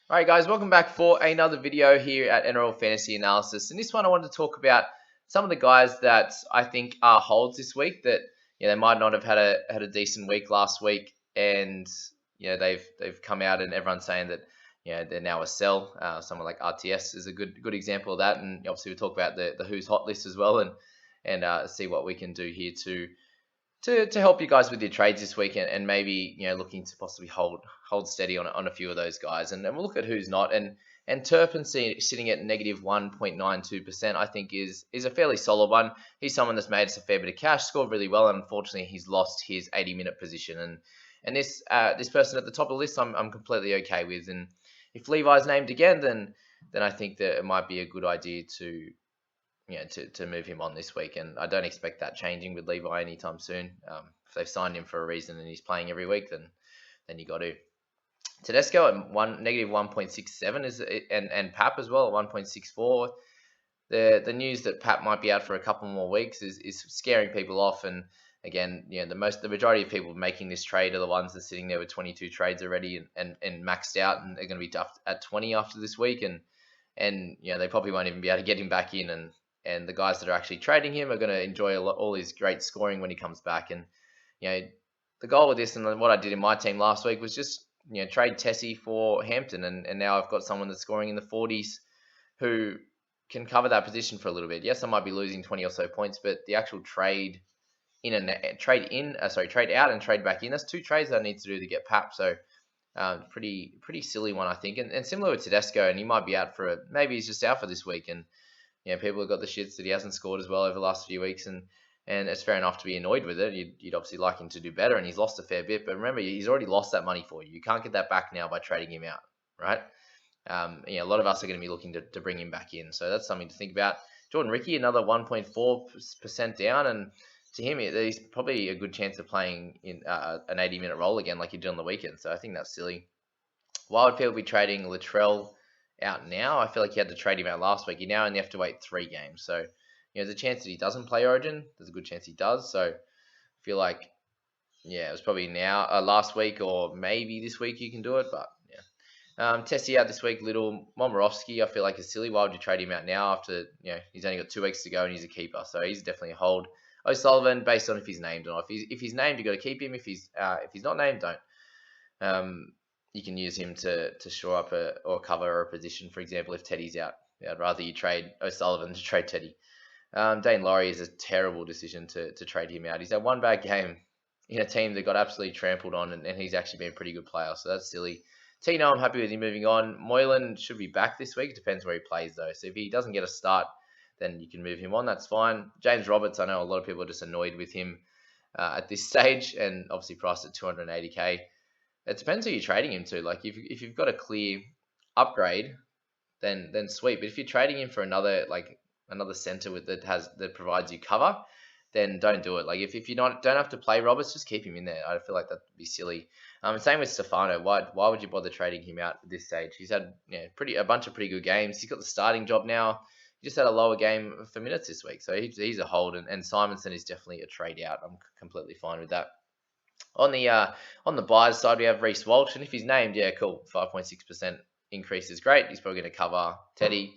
Alright guys, welcome back for another video here at NRL Fantasy Analysis. In this one I wanted to talk about some of the guys that I think are holds this week that they might not have had a decent week last week, and they've come out and everyone's saying that they're now a sell. Someone like RTS is a good example of that, and obviously we talk about the who's hot list as well, and see what we can do here to help you guys with your trades this week, and maybe looking to possibly hold steady on a few of those guys, and we'll look at who's not. And Turpin sitting at negative 1.92%, I think is a fairly solid one. He's someone that's made us a fair bit of cash, scored really well, and unfortunately he's lost his 80-minute position. And this person at the top of the list I'm completely okay with. And if Levi's named again, then I think that it might be a good idea to move him on this week, and I don't expect that changing with Levi anytime soon. If they've signed him for a reason and he's playing every week, then you got to. Tedesco at negative 1.67 is, and Pap as well at 1.64. The news that Pap might be out for a couple more weeks is scaring people off, and again, the majority of people making this trade are the ones that are sitting there with 22 trades already and maxed out, and they're going to be at 20 after this week, and they probably won't even be able to get him back in, and the guys that are actually trading him are going to enjoy all his great scoring when he comes back. And the goal with this, and what I did in my team last week, was just trade Tessie for Hampton, and now I've got someone that's scoring in the 40s who can cover that position for a little bit. Yes, I might be losing 20 or so points, but the actual trade out and trade back in, that's two trades that I need to do to get Pap. So pretty silly one, I think, and similar with Tedesco, and he might be out for maybe he's just out for this week, and people have got the shits that he hasn't scored as well over the last few weeks, and it's fair enough to be annoyed with it. You'd obviously like him to do better, and he's lost a fair bit, but remember, he's already lost that money for you. You can't get that back now by trading him out, right? A lot of us are going to be looking to bring him back in, so that's something to think about. Jordan Ricky, another 1.4% down, and to him, he's probably a good chance of playing in an 80-minute role again like he did on the weekend, so I think that's silly. Why would people be trading Latrell out now? I feel like you had to trade him out last week. You now only have to wait 3 games. So, there's a chance that he doesn't play Origin. There's a good chance he does. So, I feel like, it was probably now, last week, or maybe this week you can do it. But, Tessie out this week, Little. Momorowski, I feel like is silly. Why would you trade him out now after, he's only got 2 weeks to go and he's a keeper. So, he's definitely a hold. O'Sullivan, based on if he's named or not. If he's named, you got to keep him. If he's not named, don't. You can use him to shore up or cover a position. For example, if Teddy's out, I'd rather you trade O'Sullivan to trade Teddy. Dane Laurie is a terrible decision to trade him out. He's had one bad game in a team that got absolutely trampled on, and he's actually been a pretty good player, so that's silly. Tino, I'm happy with him moving on. Moylan should be back this week. It depends where he plays, though. So if he doesn't get a start, then you can move him on. That's fine. James Roberts, I know a lot of people are just annoyed with him at this stage, and obviously priced at 280k. It depends who you're trading him to. Like if you've got a clear upgrade, then sweet. But if you're trading him for another center that provides you cover, then don't do it. Like if you don't have to play Roberts, just keep him in there. I feel like that'd be silly. Same with Stefano. Why would you bother trading him out at this stage? He's had a bunch of pretty good games. He's got the starting job now. He just had a lower game for minutes this week, so he's a hold. And Simonson is definitely a trade out. I'm completely fine with that. On the buyers side, we have Reese Walsh, and if he's named, cool, 5.6% increase is great. He's probably going to cover Teddy,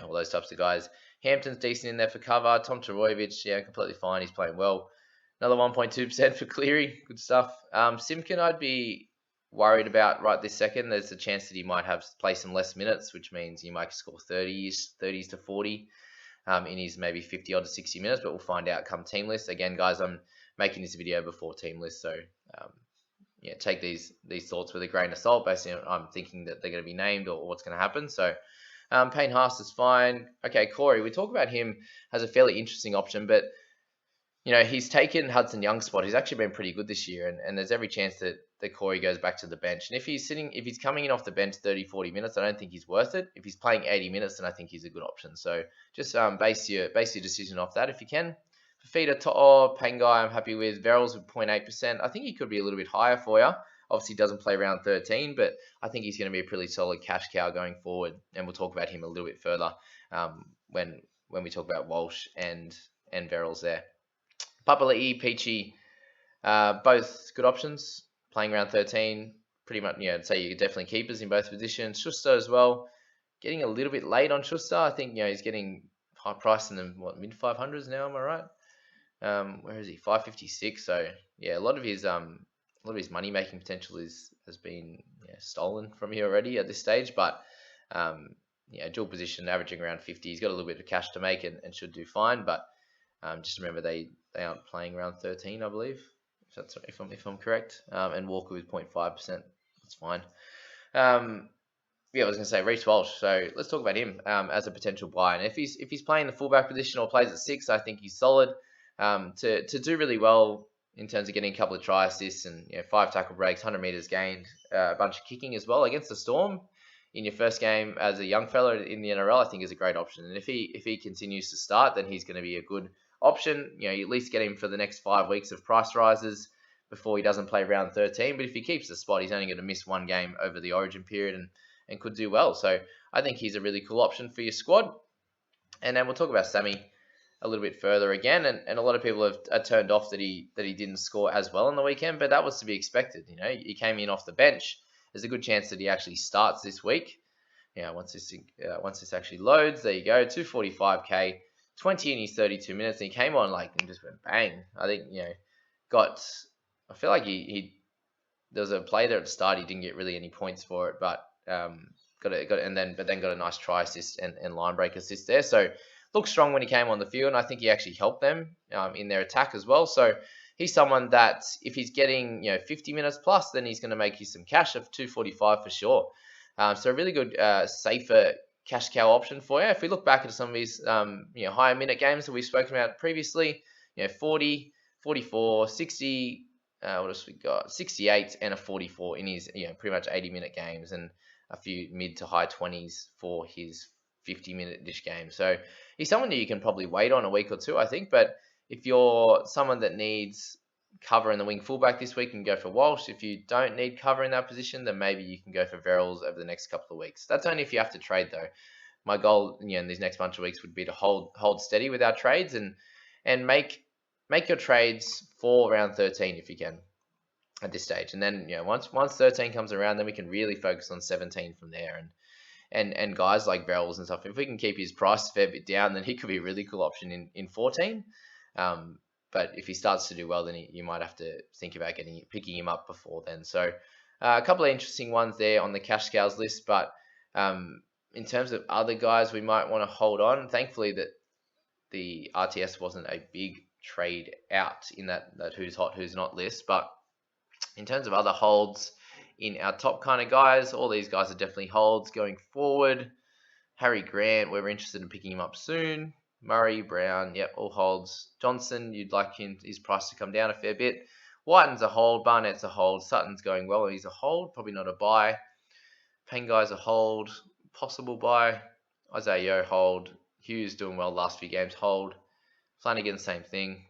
all those types of guys. Hampton's decent in there for cover. Tom Trbojevic, completely fine. He's playing well. Another 1.2% for Cleary, good stuff. Simkin, I'd be worried about right this second. There's a chance that he might have play some less minutes, which means he might score 30s to 40 in his maybe 50 odd to 60 minutes, but we'll find out come team list. Again, guys, I'm making this video before team list, so take these thoughts with a grain of salt. Basically, I'm thinking that they're going to be named or what's going to happen. So Payne Haas is fine. Okay, Corey, we talk about him as a fairly interesting option, but he's taken Hudson Young's spot. He's actually been pretty good this year, and there's every chance that Corey goes back to the bench. And if he's coming in off the bench 30, 40 minutes, I don't think he's worth it. If he's playing 80 minutes, then I think he's a good option. So just base your decision off that if you can. Fafita or Pangai, I'm happy with. Verrills with 0.8%. I think he could be a little bit higher for you. Obviously, doesn't play round 13, but I think he's going to be a pretty solid cash cow going forward. And we'll talk about him a little bit further when we talk about Walsh and Verrills there. Papali'i, Peachy, both good options. Playing round 13. pretty much, I'd say you could definitely keep us in both positions. Schuster as well, getting a little bit late on Schuster. I think, he's getting high price in the mid 500s now. Am I right? Where is he? 556. So yeah, a lot of his money making potential has been stolen from you already at this stage. But dual position, averaging around 50. He's got a little bit of cash to make and should do fine. But just remember they aren't playing around 13, I believe. If I'm correct. And Walker with 0.5%. That's fine. I was going to say Reece Walsh. So let's talk about him as a potential buy. And if he's playing the fullback position or plays at 6, I think he's solid. To do really well in terms of getting a couple of try assists and 5 tackle breaks, 100 meters gained, a bunch of kicking as well against the Storm in your first game as a young fella in the NRL, I think is a great option. And if he continues to start, then he's going to be a good option. You at least get him for the next 5 weeks of price rises before he doesn't play round 13. But if he keeps the spot, he's only going to miss 1 game over the Origin period and could do well. So I think he's a really cool option for your squad. And then we'll talk about Sammy a little bit further again, and a lot of people have turned off that he didn't score as well on the weekend, but that was to be expected. He came in off the bench. There's a good chance that he actually starts this week. Once this actually loads, there you go, 245k, 20 in his 32 minutes, and he came on and just went bang. I think I feel like he there was a play there at the start. He didn't get really any points for it, but got a nice try assist and line break assist there. So looked strong when he came on the field, and I think he actually helped them in their attack as well. So he's someone that if he's getting 50 minutes plus, then he's going to make you some cash of 245 for sure. So a really good safer cash cow option for you. If we look back at some of his higher minute games that we've spoken about previously, 40, 44, 60. What else we got? 68 and a 44 in his pretty much 80-minute games, and a few mid to high 20s for his 50-minute dish game. So he's someone that you can probably wait on a week or two, I think. But if you're someone that needs cover in the wing fullback this week, you can go for Walsh. If you don't need cover in that position, then maybe you can go for Verrills over the next couple of weeks. That's only if you have to trade, though. My goal, in these next bunch of weeks would be to hold steady with our trades and make your trades for round 13 if you can at this stage. And then once 13 comes around, then we can really focus on 17 from there. And guys like Verrills and stuff, if we can keep his price a fair bit down, then he could be a really cool option in 14. But if he starts to do well, then you might have to think about picking him up before then. So a couple of interesting ones there on the cash cows list. But in terms of other guys we might want to hold on, thankfully that the RTS wasn't a big trade out in that who's hot, who's not list. But in terms of other holds in our top kind of guys, all these guys are definitely holds going forward. Harry Grant, we're interested in picking him up soon. Murray, Brown, yep, all holds. Johnson, you'd like his price to come down a fair bit. Whiten's a hold. Barnett's a hold. Sutton's going well. He's a hold, probably not a buy. Pengai's a hold, possible buy. Isaiah Yeo, hold. Hughes doing well last few games, hold. Flanagan, same thing.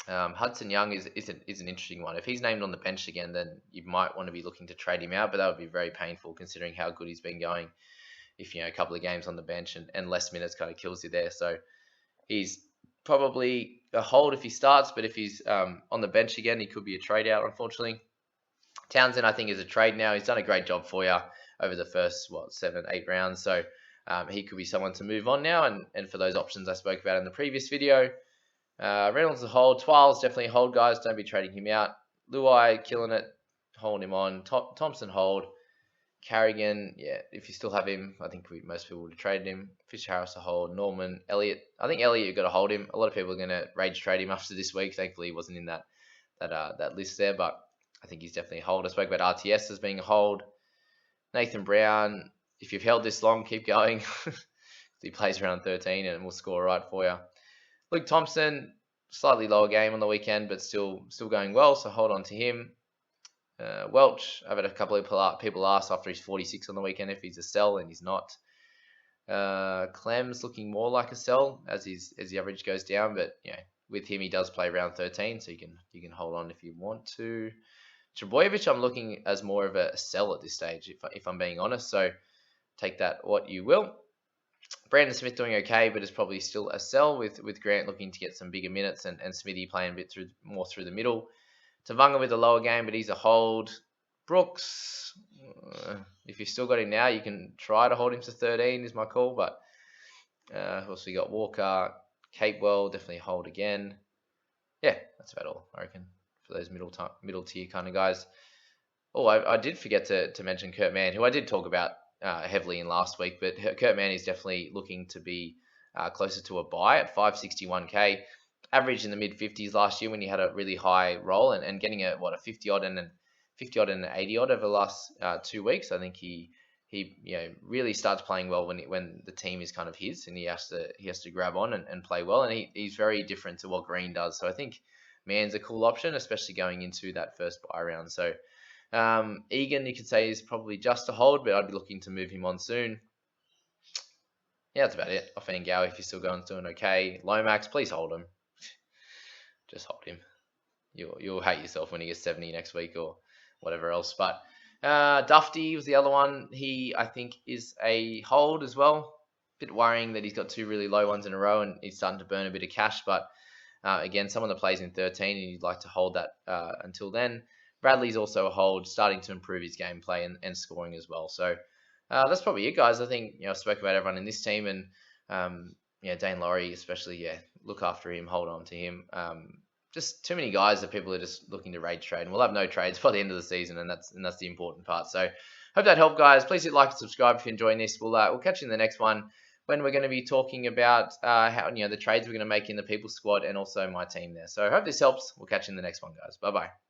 Hudson Young is an interesting one. If he's named on the bench again, then you might want to be looking to trade him out, but that would be very painful considering how good he's been going. If a couple of games on the bench and less minutes kind of kills you there. So he's probably a hold if he starts, but if he's on the bench again, he could be a trade out, unfortunately. Townsend, I think, is a trade now. He's done a great job for you over the first, 7, 8 rounds. So he could be someone to move on now. And for those options I spoke about in the previous video, Reynolds a hold. Twile's definitely a hold, guys. Don't be trading him out. Luai, killing it. Hold him on. Thompson, hold. Carrigan, yeah, if you still have him, I think most people would have traded him. Fisher Harris a hold. Norman, Elliott. I think Elliott, you've got to hold him. A lot of people are going to rage trade him after this week. Thankfully, he wasn't in that list there, but I think he's definitely a hold. I spoke about RTS as being a hold. Nathan Brown, if you've held this long, keep going. He plays around 13 and will score right for you. Luke Thompson, slightly lower game on the weekend, but still going well, so hold on to him. Welch, I've had a couple of people ask after he's 46 on the weekend if he's a sell, and he's not. Clem's looking more like a sell as the average goes down, but with him he does play round 13, so you can hold on if you want to. Trebojevic, I'm looking as more of a sell at this stage, if I'm being honest. So take that what you will. Brandon Smith doing okay, but is probably still a sell with Grant looking to get some bigger minutes and Smithy playing a bit more through the middle. Tavanga with a lower game, but he's a hold. Brooks, if you've still got him now, you can try to hold him to 13 is my call. But also we got Walker, Capewell, definitely hold again. Yeah, that's about all, I reckon, for those middle tier kind of guys. Oh, I did forget to mention Kurt Mann, who I did talk about heavily in last week, but Kurt Mann is definitely looking to be closer to a buy at 561k. Average in the mid 50s last year when he had a really high roll and getting a 50 odd and an 80 odd over the last 2 weeks. I think he really starts playing well when the team is kind of his and he has to grab on and play well, and he's very different to what Green does. So I think Mann's a cool option, especially going into that first buy round. So Egan, you could say, is probably just a hold, but I'd be looking to move him on soon. Yeah, that's about it. Off Gow, if you're still doing okay. Lomax, please hold him. Just hold him. You'll hate yourself when he gets 70 next week or whatever else. But Dufty was the other one. He, I think, is a hold as well. Bit worrying that he's got 2 really low ones in a row and he's starting to burn a bit of cash. But again, someone that plays in 13 and you'd like to hold that until then. Bradley's also a hold, starting to improve his gameplay and scoring as well. So that's probably it, guys. I think I spoke about everyone in this team, and Dane Laurie especially. Yeah, look after him, hold on to him. Just too many guys that people are just looking to rage trade, and we'll have no trades by the end of the season, and that's the important part. So hope that helped, guys. Please hit like and subscribe if you're enjoying this. We'll catch you in the next one when we're going to be talking about how the trades we're going to make in the people squad and also my team there. So I hope this helps. We'll catch you in the next one, guys. Bye bye.